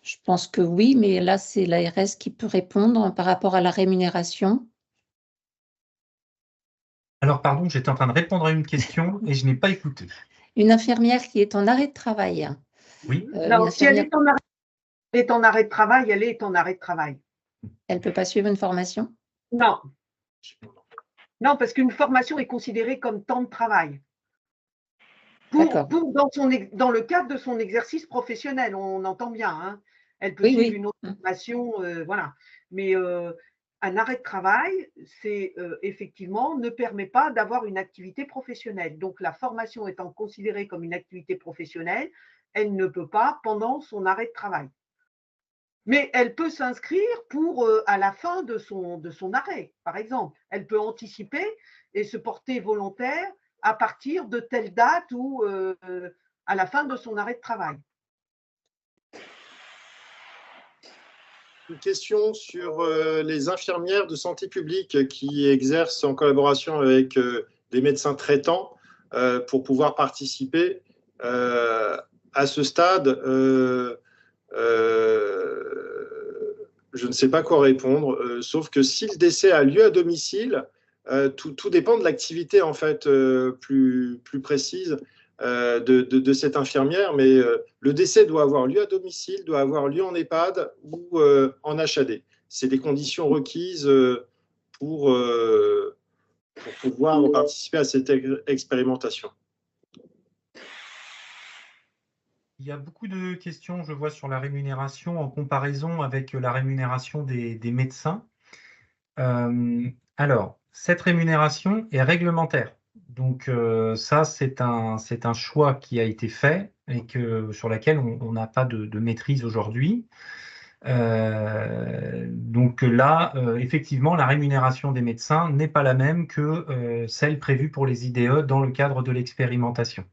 Je pense que oui, mais là, c'est l'ARS qui peut répondre par rapport à la rémunération. Alors, pardon, j'étais en train de répondre à une question et je n'ai pas écouté. Une infirmière qui est en arrêt de travail. Oui. Non, si elle est en arrêt de travail, elle est en arrêt de travail. Elle ne peut pas suivre une formation? Non. Non, parce qu'une formation est considérée comme temps de travail. Dans le cadre de son exercice professionnel, on entend bien. Hein. Elle peut suivre une autre formation, voilà. Mais un arrêt de travail, c'est effectivement ne permet pas d'avoir une activité professionnelle. Donc, la formation étant considérée comme une activité professionnelle, elle ne peut pas pendant son arrêt de travail. Mais elle peut s'inscrire pour à la fin de son arrêt, par exemple. Elle peut anticiper et se porter volontaire à partir de telle date ou à la fin de son arrêt de travail. Une question sur les infirmières de santé publique qui exercent en collaboration avec des médecins traitants pour pouvoir participer. À ce stade, je ne sais pas quoi répondre, sauf que si le décès a lieu à domicile, tout dépend de l'activité en fait plus précise de cette infirmière, mais le décès doit avoir lieu à domicile, doit avoir lieu en EHPAD ou en HAD. C'est des conditions requises pour pouvoir participer à cette expérimentation. Il y a beaucoup de questions, je vois, sur la rémunération en comparaison avec la rémunération des médecins. Alors, cette rémunération est réglementaire. Donc, ça, c'est un choix qui a été fait et sur laquelle on n'a pas de maîtrise aujourd'hui. Donc là, effectivement, la rémunération des médecins n'est pas la même que celle prévue pour les IDE dans le cadre de l'expérimentation.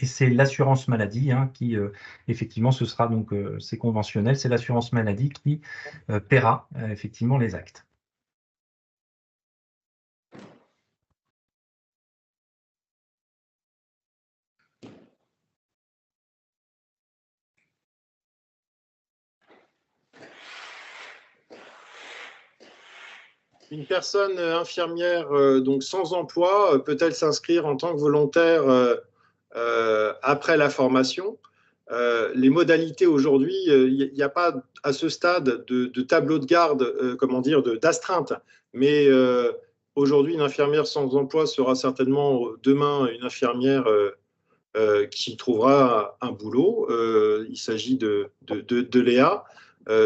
Et c'est l'assurance maladie qui, effectivement, ce sera donc, c'est conventionnel, c'est l'assurance maladie qui paiera effectivement les actes. Une personne infirmière donc sans emploi peut-elle s'inscrire en tant que volontaire après la formation? Les modalités aujourd'hui, il n'y a pas à ce stade de tableau de garde, comment dire, d'astreinte. Mais aujourd'hui, une infirmière sans emploi sera certainement demain une infirmière qui trouvera un boulot. Il s'agit de Léa.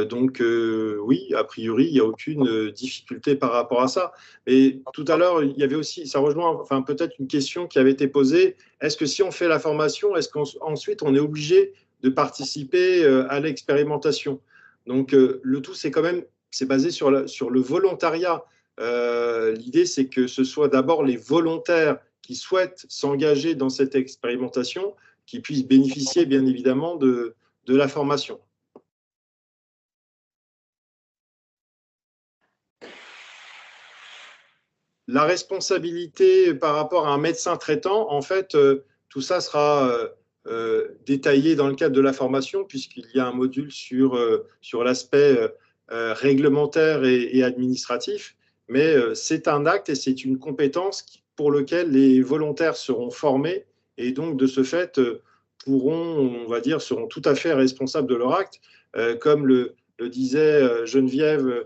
Donc oui, a priori, il n'y a aucune difficulté par rapport à ça. Et tout à l'heure, il y avait aussi, ça rejoint enfin, peut-être une question qui avait été posée. Est-ce que si on fait la formation, est-ce qu'ensuite on est obligé de participer à l'expérimentation? Donc le tout, c'est quand même, c'est basé sur le volontariat. L'idée, c'est que ce soit d'abord les volontaires qui souhaitent s'engager dans cette expérimentation, qui puissent bénéficier bien évidemment de la formation. La responsabilité par rapport à un médecin traitant, en fait, tout ça sera détaillé dans le cadre de la formation, puisqu'il y a un module sur l'aspect réglementaire et administratif. Mais c'est un acte et c'est une compétence pour laquelle les volontaires seront formés et donc, de ce fait, on va dire, seront tout à fait responsables de leur acte. Comme le disait Geneviève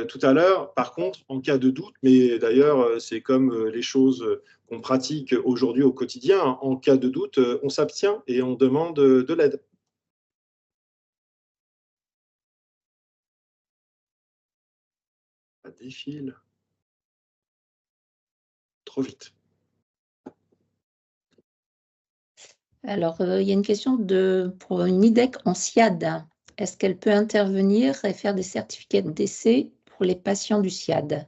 tout à l'heure. Par contre, en cas de doute, mais d'ailleurs, c'est comme les choses qu'on pratique aujourd'hui au quotidien, hein, en cas de doute, on s'abstient et on demande de l'aide. Ça défile trop vite. Alors, il y a une question pour une IDEC en SIAD. Est-ce qu'elle peut intervenir et faire des certificats de décès pour les patients du SIAD?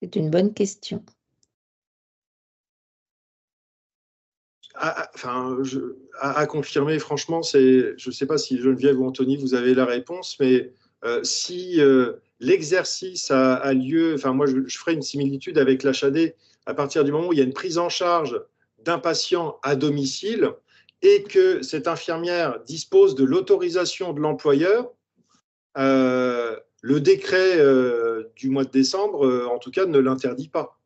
C'est une bonne question. À confirmer, franchement, je ne sais pas si Geneviève ou Anthony, vous avez la réponse, mais si l'exercice a lieu, enfin moi je ferai une similitude avec l'HAD à partir du moment où il y a une prise en charge d'un patient à domicile et que cette infirmière dispose de l'autorisation de l'employeur, le décret du mois de décembre, en tout cas, ne l'interdit pas.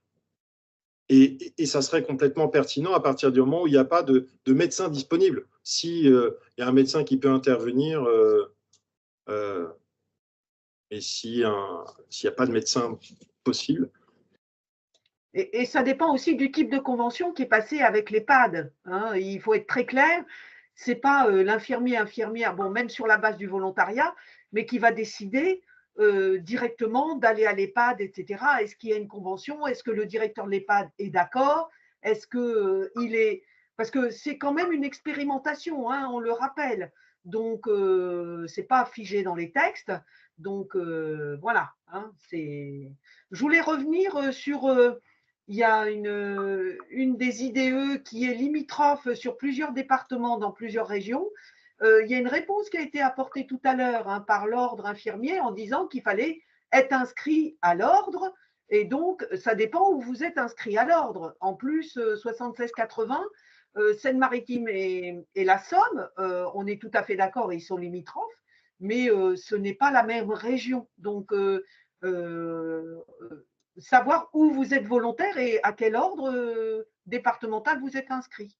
Et ça serait complètement pertinent à partir du moment où il n'y a pas de médecin disponible. S'il y a un médecin qui peut intervenir, et s'il n'y a pas de médecin possible. Et ça dépend aussi du type de convention qui est passée avec l'EHPAD. Hein. Il faut être très clair. Ce n'est pas infirmière, bon, même sur la base du volontariat, mais qui va décider directement d'aller à l'EHPAD, etc. Est-ce qu'il y a une convention? Est-ce que le directeur de l'EHPAD est d'accord? Est-ce qu'il est… Parce que c'est quand même une expérimentation, hein, on le rappelle. Donc, ce n'est pas figé dans les textes. Donc, voilà. Hein, je voulais revenir sur… il y a une des IDE qui est limitrophe sur plusieurs départements dans plusieurs régions. Il y a une réponse qui a été apportée tout à l'heure par l'ordre infirmier en disant qu'il fallait être inscrit à l'ordre. Et donc, ça dépend où vous êtes inscrit à l'ordre. En plus, 76-80, Seine-Maritime et la Somme, on est tout à fait d'accord, ils sont limitrophes, mais ce n'est pas la même région. Donc, savoir où vous êtes volontaire et à quel ordre départemental vous êtes inscrit.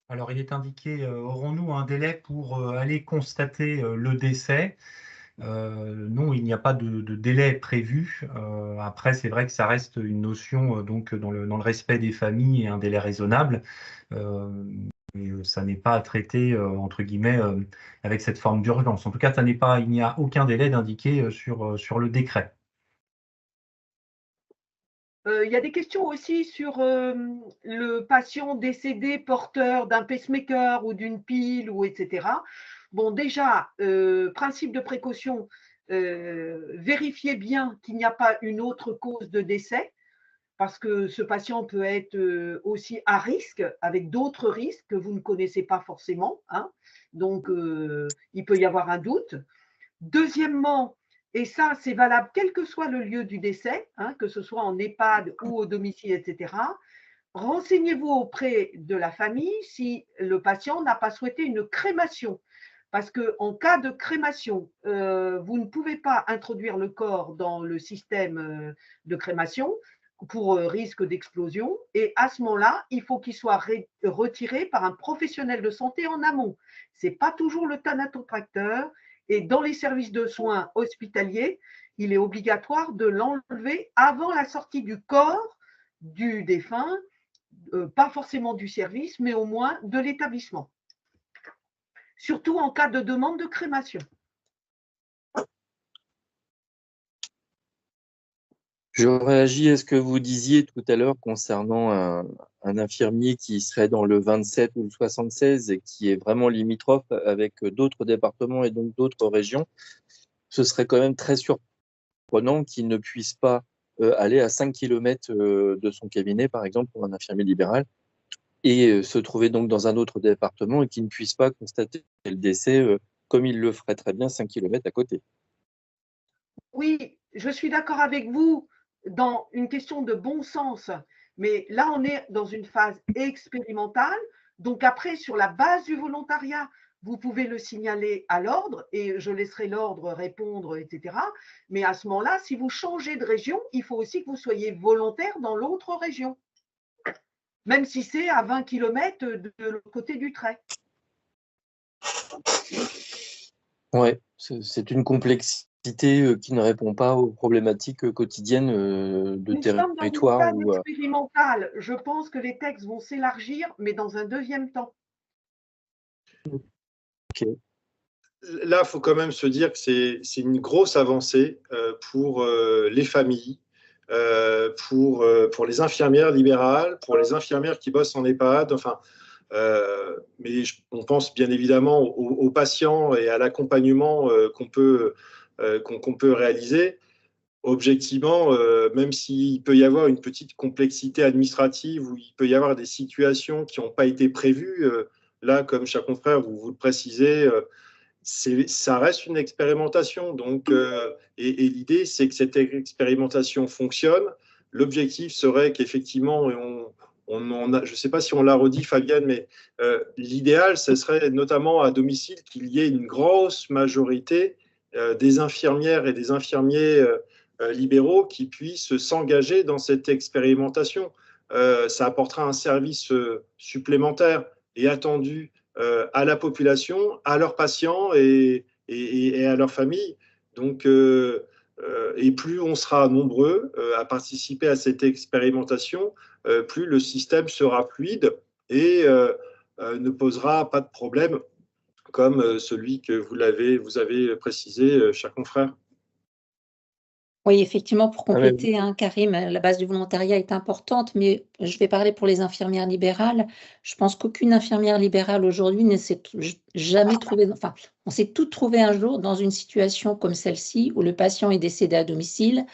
Alors, il est indiqué, aurons-nous un délai pour aller constater le décès? Non, il n'y a pas de délai prévu. Après, c'est vrai que ça reste une notion donc dans le respect des familles et un délai raisonnable. Mais ça n'est pas traité entre guillemets avec cette forme d'urgence. En tout cas, il n'y a aucun délai d'indiqué sur le décret. Il y a des questions aussi sur le patient décédé porteur d'un pacemaker ou d'une pile, ou etc. Bon, déjà, principe de précaution, vérifiez bien qu'il n'y a pas une autre cause de décès, parce que ce patient peut être aussi à risque, avec d'autres risques que vous ne connaissez pas forcément, hein. Donc, il peut y avoir un doute. Deuxièmement, et ça, c'est valable quel que soit le lieu du décès, hein, que ce soit en EHPAD ou au domicile, etc. Renseignez-vous auprès de la famille si le patient n'a pas souhaité une crémation. Parce qu'en cas de crémation, vous ne pouvez pas introduire le corps dans le système de crémation pour risque d'explosion. Et à ce moment-là, il faut qu'il soit retiré par un professionnel de santé en amont. Ce n'est pas toujours le thanatopracteur. Et dans les services de soins hospitaliers, il est obligatoire de l'enlever avant la sortie du corps du défunt, pas forcément du service, mais au moins de l'établissement. Surtout en cas de demande de crémation. Je réagis à ce que vous disiez tout à l'heure concernant un infirmier qui serait dans le 27 ou le 76 et qui est vraiment limitrophe avec d'autres départements et donc d'autres régions. Ce serait quand même très surprenant qu'il ne puisse pas aller à 5 km de son cabinet, par exemple, pour un infirmier libéral, et se trouver donc dans un autre département et qu'il ne puisse pas constater le décès comme il le ferait très bien 5 km à côté. Oui, je suis d'accord avec vous dans une question de bon sens, mais là, on est dans une phase expérimentale. Donc après, sur la base du volontariat, vous pouvez le signaler à l'ordre et je laisserai l'ordre répondre, etc. Mais à ce moment-là, si vous changez de région, il faut aussi que vous soyez volontaire dans l'autre région, même si c'est à 20 km de l'autre côté du trait. Oui, c'est une complexité qui ne répond pas aux problématiques quotidiennes de territoire. Nous sommes dans une phase expérimentale. Je pense que les textes vont s'élargir, mais dans un deuxième temps. Ok. Là, il faut quand même se dire que c'est une grosse avancée pour les familles, pour les infirmières libérales, pour les infirmières qui bossent en EHPAD, enfin, mais on pense bien évidemment aux patients et à l'accompagnement qu'on peut réaliser. Objectivement, même s'il peut y avoir une petite complexité administrative ou il peut y avoir des situations qui n'ont pas été prévues, là, comme chaque confrère, vous le précisez, ça reste une expérimentation. Donc, et l'idée, c'est que cette expérimentation fonctionne. L'objectif serait qu'effectivement, je ne sais pas si on l'a redit, Fabienne, mais l'idéal, ce serait notamment à domicile qu'il y ait une grosse majorité des infirmières et des infirmiers libéraux qui puissent s'engager dans cette expérimentation. Ça apportera un service supplémentaire et attendu à la population, à leurs patients et à leurs familles. Donc, et plus on sera nombreux à participer à cette expérimentation, plus le système sera fluide et ne posera pas de problème comme celui que vous avez précisé, cher confrère. Oui, effectivement, pour compléter, hein, Karim, la base du volontariat est importante, mais je vais parler pour les infirmières libérales. Je pense qu'aucune infirmière libérale aujourd'hui ne s'est jamais trouvée, enfin, on s'est toutes trouvées un jour dans une situation comme celle-ci, où le patient est décédé à domicile,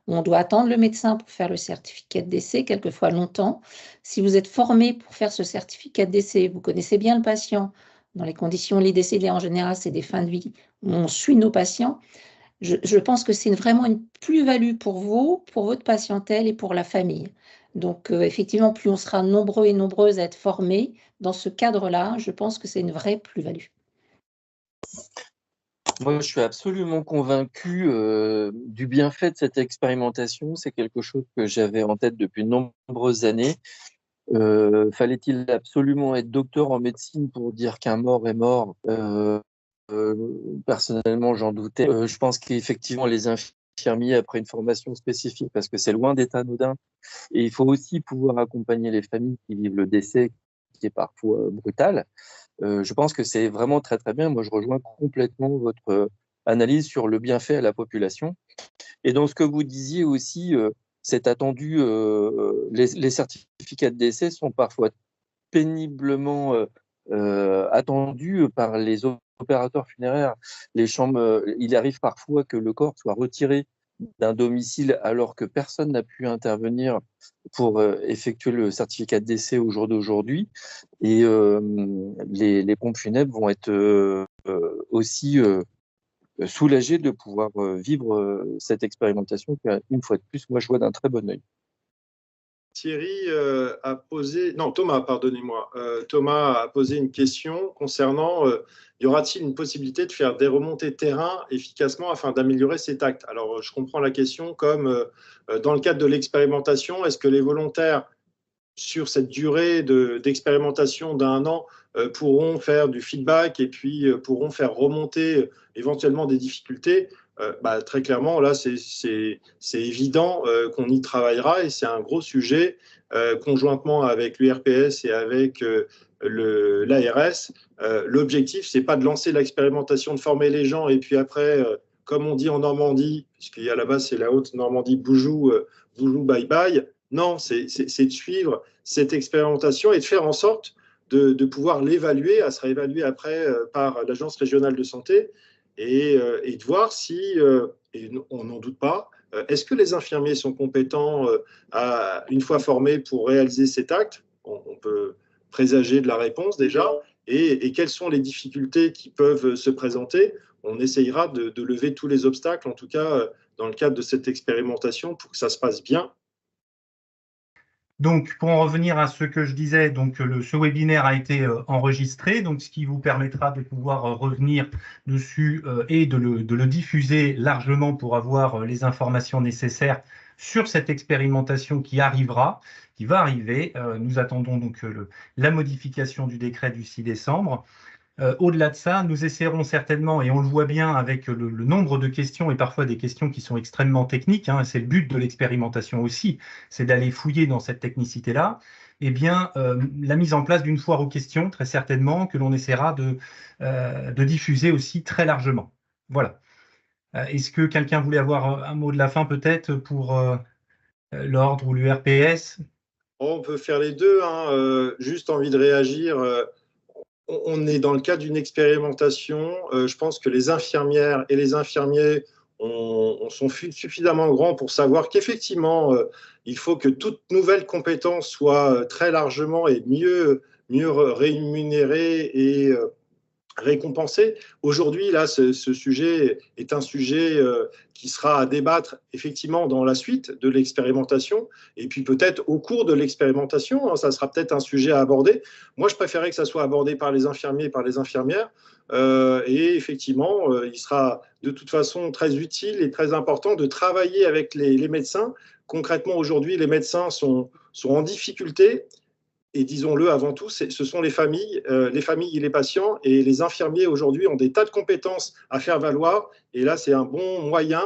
où on doit attendre le médecin pour faire le certificat de décès, quelquefois longtemps. Si vous êtes formé pour faire ce certificat de décès, vous connaissez bien le patient, dans les conditions, les décédés en général, c'est des fins de vie, où on suit nos patients. Je pense que c'est vraiment une plus-value pour vous, pour votre patientèle et pour la famille. Donc, effectivement, plus on sera nombreux et nombreuses à être formés dans ce cadre-là, je pense que c'est une vraie plus-value. Moi, je suis absolument convaincu du bienfait de cette expérimentation. C'est quelque chose que j'avais en tête depuis de nombreuses années. Fallait-il absolument être docteur en médecine pour dire qu'un mort est mort? Personnellement, j'en doutais. Je pense qu'effectivement, les infirmiers, après une formation spécifique, parce que c'est loin d'être anodin, et il faut aussi pouvoir accompagner les familles qui vivent le décès, qui est parfois brutal. Je pense que c'est vraiment très, très bien. Moi, je rejoins complètement votre analyse sur le bienfait à la population. Et dans ce que vous disiez aussi, c'est attendu, les certificats de décès sont parfois péniblement attendus par les opérateurs funéraires. Les chambres, il arrive parfois que le corps soit retiré d'un domicile alors que personne n'a pu intervenir pour effectuer le certificat de décès au jour d'aujourd'hui. Et les pompes funèbres vont être aussi soulagés de pouvoir vivre cette expérimentation qu'une fois de plus, moi, je vois d'un très bon œil. Thierry a posé, non, Thomas, pardonnez-moi. Thomas a posé une question concernant y aura-t-il une possibilité de faire des remontées terrain efficacement afin d'améliorer cet acte? Alors, je comprends la question comme dans le cadre de l'expérimentation, est-ce que les volontaires, sur cette durée d'expérimentation d'1 an, pourront faire du feedback et puis pourront faire remonter éventuellement des difficultés? Très clairement, là, c'est évident qu'on y travaillera et c'est un gros sujet conjointement avec l'URPS et avec l'ARS. L'objectif, c'est pas de lancer l'expérimentation, de former les gens et puis après, comme on dit en Normandie, puisqu'il y a là-bas, c'est la Haute-Normandie, boujou, bye bye. Non, c'est de suivre cette expérimentation et de faire en sorte de pouvoir l'évaluer. Elle sera évaluée après par l'Agence régionale de santé et de voir si, et on n'en doute pas, est-ce que les infirmiers sont compétents une fois formés pour réaliser cet acte? On peut présager de la réponse déjà. Et quelles sont les difficultés qui peuvent se présenter? On essayera de lever tous les obstacles, en tout cas dans le cadre de cette expérimentation, pour que ça se passe bien. Donc, pour en revenir à ce que je disais, donc ce webinaire a été enregistré, donc ce qui vous permettra de pouvoir revenir dessus et de le diffuser largement pour avoir les informations nécessaires sur cette expérimentation qui arrivera, qui va arriver. Nous attendons donc la modification du décret du 6 décembre. Au-delà de ça, nous essaierons certainement, et on le voit bien avec le nombre de questions et parfois des questions qui sont extrêmement techniques, hein, c'est le but de l'expérimentation aussi, c'est d'aller fouiller dans cette technicité-là, eh bien, la mise en place d'une foire aux questions, très certainement, que l'on essaiera de diffuser aussi très largement. Voilà. Est-ce que quelqu'un voulait avoir un mot de la fin peut-être pour l'ordre ou l'URPS? On peut faire les deux, hein, juste envie de réagir. On est dans le cadre d'une expérimentation. Je pense que les infirmières et les infirmiers sont suffisamment grands pour savoir qu'effectivement, il faut que toute nouvelle compétence soit très largement et mieux rémunérée et récompensée. Aujourd'hui, là, ce sujet est un sujet qui sera à débattre effectivement dans la suite de l'expérimentation et puis peut-être au cours de l'expérimentation, hein, ça sera peut-être un sujet à aborder. Moi, je préférais que ça soit abordé par les infirmiers et par les infirmières et effectivement, il sera de toute façon très utile et très important de travailler avec les médecins. Concrètement, aujourd'hui, les médecins sont en difficulté. Et disons-le avant tout, ce sont les familles et les patients. Et les infirmiers aujourd'hui ont des tas de compétences à faire valoir. Et là, c'est un bon moyen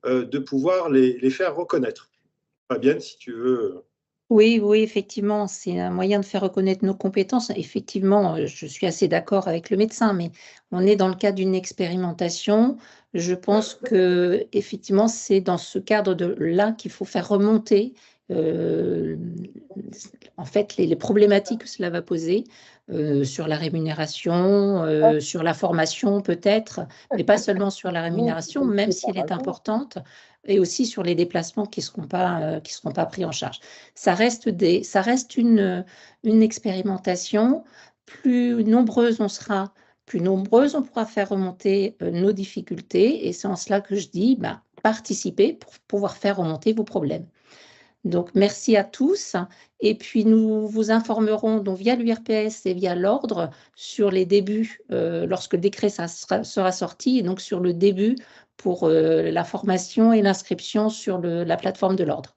de pouvoir les faire reconnaître. Fabienne, si tu veux. Oui, oui, effectivement, c'est un moyen de faire reconnaître nos compétences. Effectivement, je suis assez d'accord avec le médecin, mais on est dans le cadre d'une expérimentation. Je pense que effectivement, c'est dans ce cadre-là qu'il faut faire remonter en fait les problématiques que cela va poser sur la rémunération, sur la formation peut-être, mais pas seulement sur la rémunération, même si elle est importante, et aussi sur les déplacements qui seront pas pris en charge. Ça reste une expérimentation. Plus nombreuse on sera, plus nombreuse on pourra faire remonter nos difficultés, et c'est en cela que je dis, participez pour pouvoir faire remonter vos problèmes. Donc, merci à tous. Et puis, nous vous informerons donc via l'URPS et via l'ordre sur les débuts, lorsque le décret sera sorti, et donc sur le début pour la formation et l'inscription sur la plateforme de l'ordre.